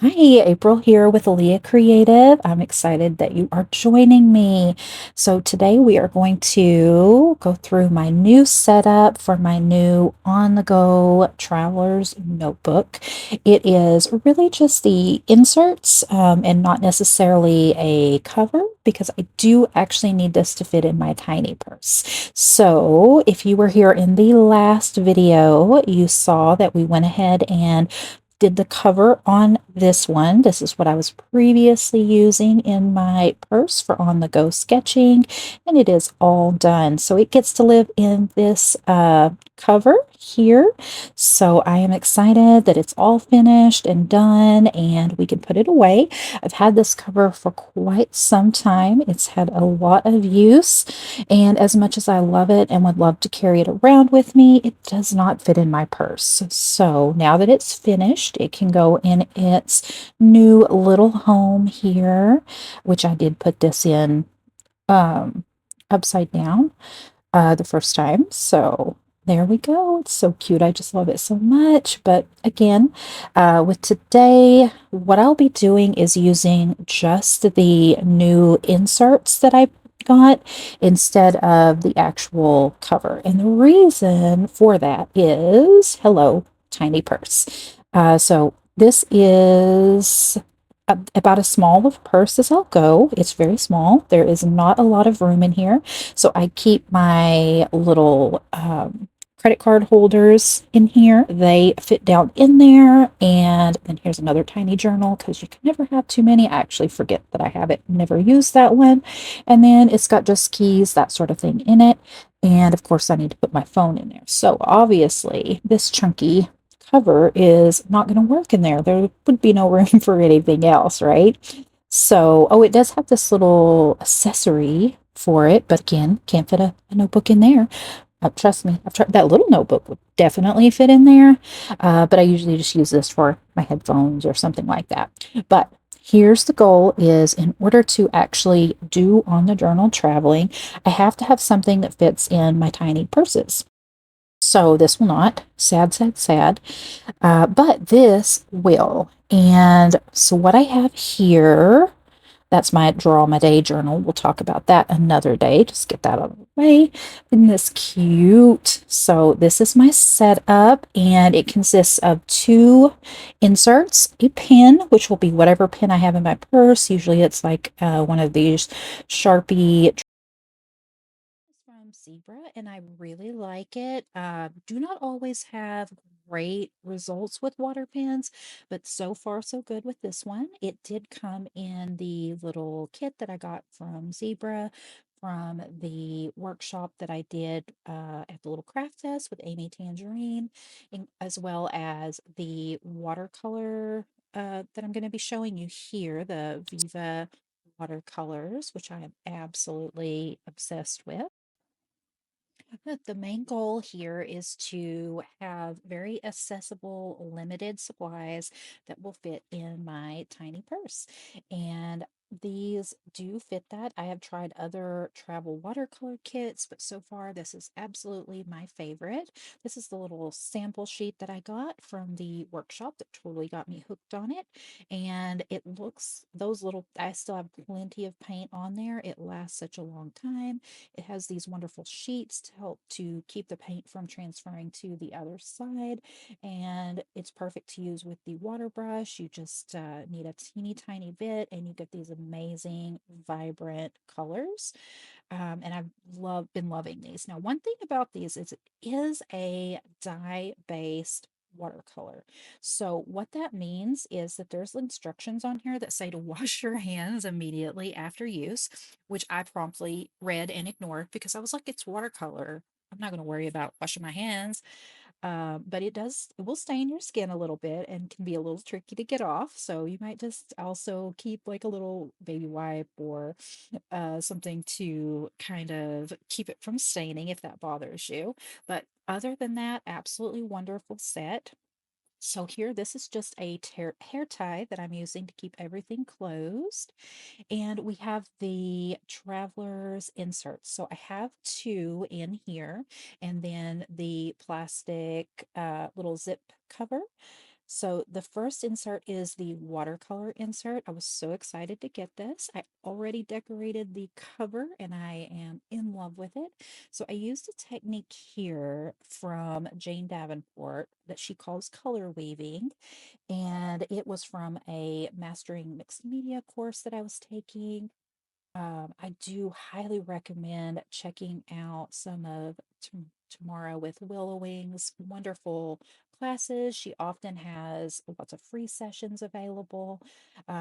Hi, April here with Aaliyah Creative. I'm excited that you are joining me. So today we are going to go through my new setup for my new on-the-go traveler's notebook. It is really just the inserts and not necessarily a cover because I do actually need this to fit in my tiny purse. So if you were here in the last video, you saw that we went ahead and did the cover on this one. This is what I was previously using in my purse for on-the-go sketching, and it is all done. So it gets to live in this cover here. So I am excited that it's all finished and done, and we can put it away. I've had this cover for quite some time. It's had a lot of use, and as much as I love it and would love to carry it around with me, it does not fit in my purse. So now that it's finished, it can go in its new little home here, which I did put this in um, upside down the first time. So there we go. It's so cute. I just love it so much. But again, with today, what I'll be doing is using just the new inserts that I got instead of the actual cover. And the reason for that is, hello, tiny purse. So this is about as small of a purse as I'll go. It's very small. There is not a lot of room in here. So I keep my little credit card holders in here. They fit down in there. And then here's another tiny journal because you can never have too many. I actually forget that I have it, never used that one. And then it's got just keys, that sort of thing in it. And of course, I need to put my phone in there. So obviously, this chunky cover is not going to work in there. There would be no room for anything else, right? So, oh, it does have this little accessory for it, but again, can't fit a notebook in there. Trust me, I've tried that little notebook would definitely fit in there, but I usually just use this for my headphones or something like that. But here's the goal is in order to actually do on the journal traveling, I have to have something that fits in my tiny purses. So this will not. Sad, sad, sad. But this will. And so what I have here, that's my draw my day journal. We'll talk about that another day. Just get that out of the way. Isn't this cute? So this is my setup, and it consists of two inserts, a pen, which will be whatever pen I have in my purse. Usually it's like one of these Sharpie from Zebra, and I really like it. Do not always have great results with water pens, but so far so good with this one. It did come in the little kit that I got from Zebra from the workshop that I did at the little craft fest with Amy Tangerine, as well as the watercolor that I'm going to be showing you here, the Viva watercolors, which I am absolutely obsessed with. The main goal here is to have very accessible, limited supplies that will fit in my tiny purse. And these do fit that. I have tried other travel watercolor kits, but so far this is absolutely my favorite. This is the little sample sheet that I got from the workshop that totally got me hooked on it. And it looks, those little, I still have plenty of paint on there. It lasts such a long time. It has these wonderful sheets to help to keep the paint from transferring to the other side, and it's perfect to use with the water brush. You just need a teeny tiny bit, and you get these amazing, vibrant colors. And I've been loving these. Now, one thing about these is it is a dye-based watercolor. So what that means is that there's instructions on here that say to wash your hands immediately after use, which I promptly read and ignored because I was like, it's watercolor. I'm not going to worry about washing my hands. But it will stain your skin a little bit and can be a little tricky to get off. So you might just also keep like a little baby wipe or something to kind of keep it from staining if that bothers you. But other than that, absolutely wonderful set. So here, this is just a hair tie that I'm using to keep everything closed. And we have the traveler's inserts. So I have two in here, and then the plastic little zip cover. So the first insert is the watercolor insert. I was so excited to get this. I already decorated the cover and I am in love with it. So I used a technique here from Jane Davenport that she calls color weaving. And it was from a mastering mixed media course that I was taking. I do highly recommend checking out some of Tomorrow with Willowing's wonderful classes. She often has lots of free sessions available.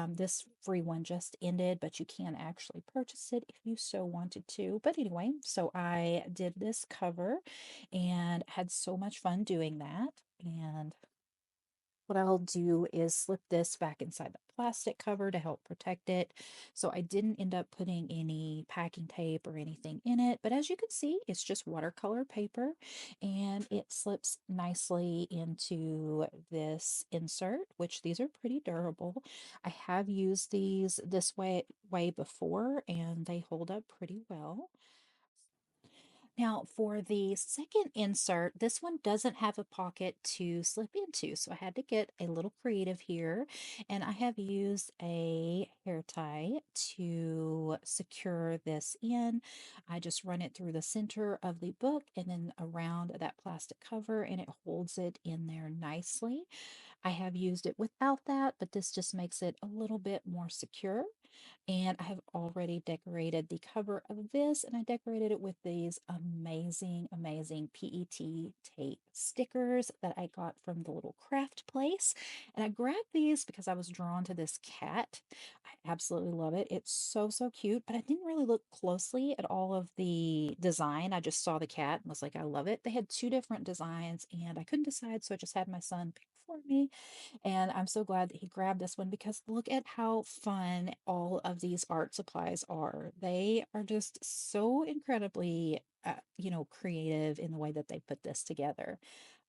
This free one just ended, but you can actually purchase it if you so wanted to. But anyway, so I did this cover and had so much fun doing that. And what I'll do is slip this back inside the plastic cover to help protect it. So I didn't end up putting any packing tape or anything in it, but as you can see, it's just watercolor paper and it slips nicely into this insert, which these are pretty durable. I have used these this way before and they hold up pretty well. Now, for the second insert, this one doesn't have a pocket to slip into, so I had to get a little creative here, and I have used a hair tie to secure this in. I just run it through the center of the book and then around that plastic cover, and it holds it in there nicely. I have used it without that, but this just makes it a little bit more secure. And I have already decorated the cover of this, and I decorated it with these amazing, amazing PET tape stickers that I got from the little craft place. And I grabbed these because I was drawn to this cat. I absolutely love it. It's so, so cute, but I didn't really look closely at all of the design. I just saw the cat and was like, I love it. They had two different designs, and I couldn't decide, so I just had my son pick for me. And I'm so glad that he grabbed this one because look at how fun all of these art supplies are. They are just so incredibly, creative in the way that they put this together.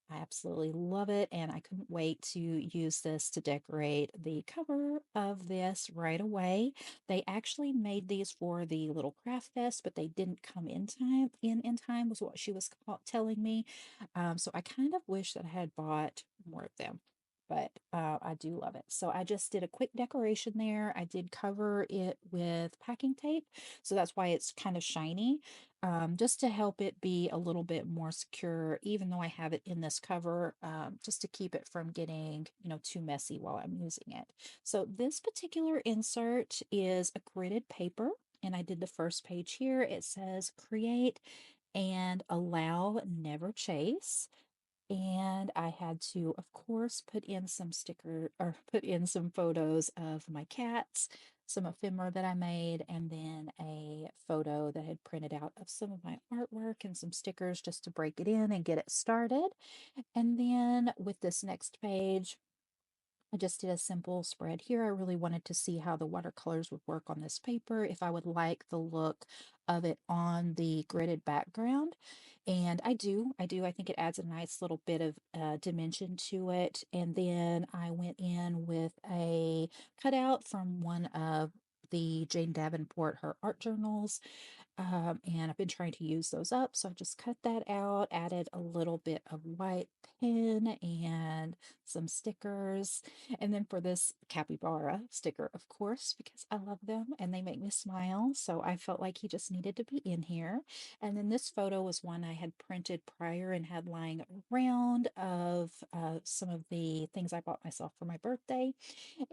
I absolutely love it, and I couldn't wait to use this to decorate the cover of this right away. They actually made these for the little craft fest, but they didn't come in time was what she was telling me. So I kind of wish that I had bought more of them. But I do love it. So I just did a quick decoration there. I did cover it with packing tape. So that's why it's kind of shiny, just to help it be a little bit more secure, even though I have it in this cover, just to keep it from getting, too messy while I'm using it. So this particular insert is a gridded paper, and I did the first page here. It says create and allow, never chase. And I had to, of course, put in some sticker or put in some photos of my cats, some ephemera that I made, and then a photo that I had printed out of some of my artwork and some stickers just to break it in and get it started. And then with this next page, I just did a simple spread here. I really wanted to see how the watercolors would work on this paper, if I would like the look of it on the gridded background. And I think it adds a nice little bit of dimension to it. And then I went in with a cutout from one of the Jane Davenport, her art journals, and I've been trying to use those up. So I just cut that out, added a little bit of white pen and some stickers. And then for this capybara sticker, of course, because I love them and they make me smile. So I felt like he just needed to be in here. And then this photo was one I had printed prior and had lying around of some of the things I bought myself for my birthday.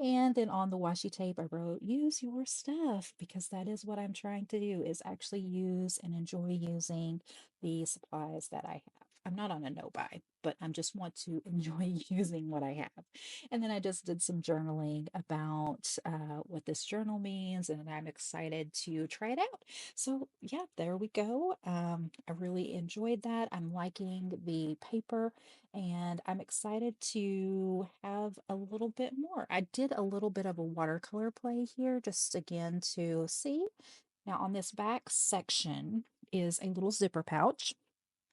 And then on the washi tape, I wrote, use your stuff, because that is what I'm trying to do, is actually use and enjoy using the supplies that I have. I'm not on a no buy, but I just want to enjoy using what I have. And then I just did some journaling about what this journal means, and I'm excited to try it out. So, yeah, there we go. I really enjoyed that. I'm liking the paper, and I'm excited to have a little bit more. I did a little bit of a watercolor play here, just again to see. Now, on this back section is a little zipper pouch.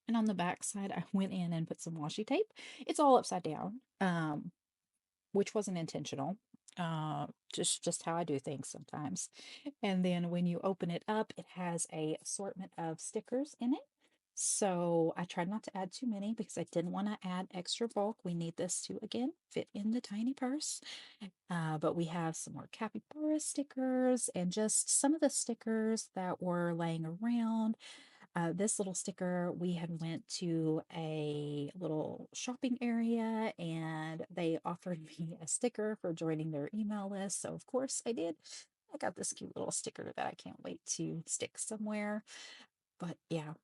And on the back side, I went in and put some washi tape. It's all upside down, which wasn't intentional. Just how I do things sometimes. And then when you open it up, it has a assortment of stickers in it. So I tried not to add too many because I didn't want to add extra bulk. We need this to, again, fit in the tiny purse. But we have some more capybara stickers and just some of the stickers that were laying around. This little sticker, we had went to a little shopping area and they offered me a sticker for joining their email list. So of course I did. I got this cute little sticker that I can't wait to stick somewhere. But yeah,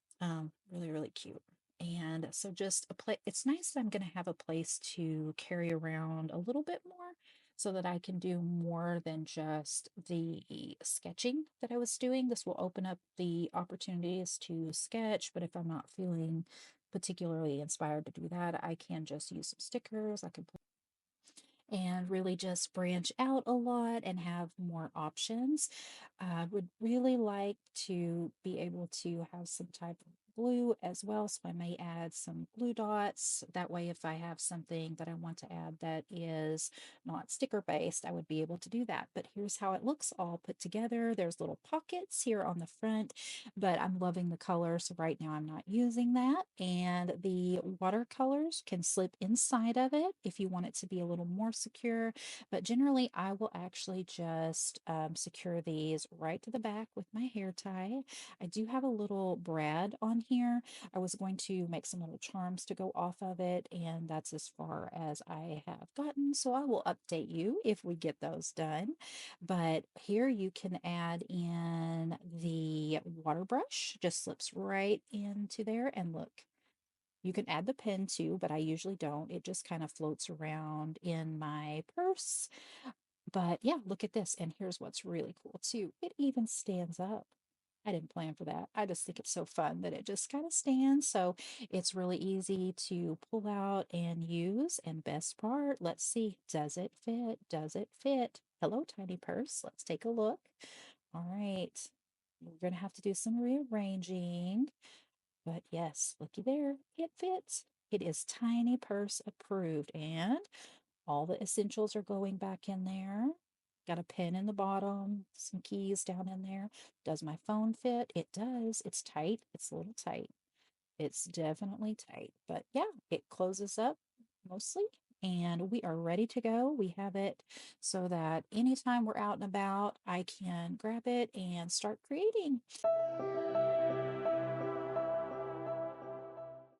really, really cute. And so just a place, it's nice that I'm going to have a place to carry around a little bit more so that I can do more than just the sketching that I was doing. This will open up the opportunities to sketch, but if I'm not feeling particularly inspired to do that, I can just use some stickers. I can and really just branch out a lot and have more options. I would really like to be able to have some type of glue as well. So I may add some glue dots. That way, if I have something that I want to add that is not sticker based, I would be able to do that. But here's how it looks all put together. There's little pockets here on the front, but I'm loving the color. So right now I'm not using that. And the watercolors can slip inside of it if you want it to be a little more secure. But generally, I will actually just secure these right to the back with my hair tie. I do have a little brad on here. I was going to make some little charms to go off of it, and that's as far as I have gotten. So I will update you if we get those done. But here you can add in the water brush, just slips right into there. And look, you can add the pen too, but I usually don't. It just kind of floats around in my purse. But yeah, look at this. And here's what's really cool too. It even stands up. I didn't plan for that. I just think it's so fun that it just kind of stands. So it's really easy to pull out and use. And best part, let's see, does it fit? Does it fit? Hello, tiny purse. Let's take a look. All right. We're going to have to do some rearranging. But yes, looky there, it fits. It is tiny purse approved, and all the essentials are going back in there. Got a pen in the bottom, some keys down in there. Does my phone fit? It does. It's tight. It's a little tight. It's definitely tight, but yeah, it closes up mostly. And we are ready to go. We have it so that anytime we're out and about, I can grab it and start creating.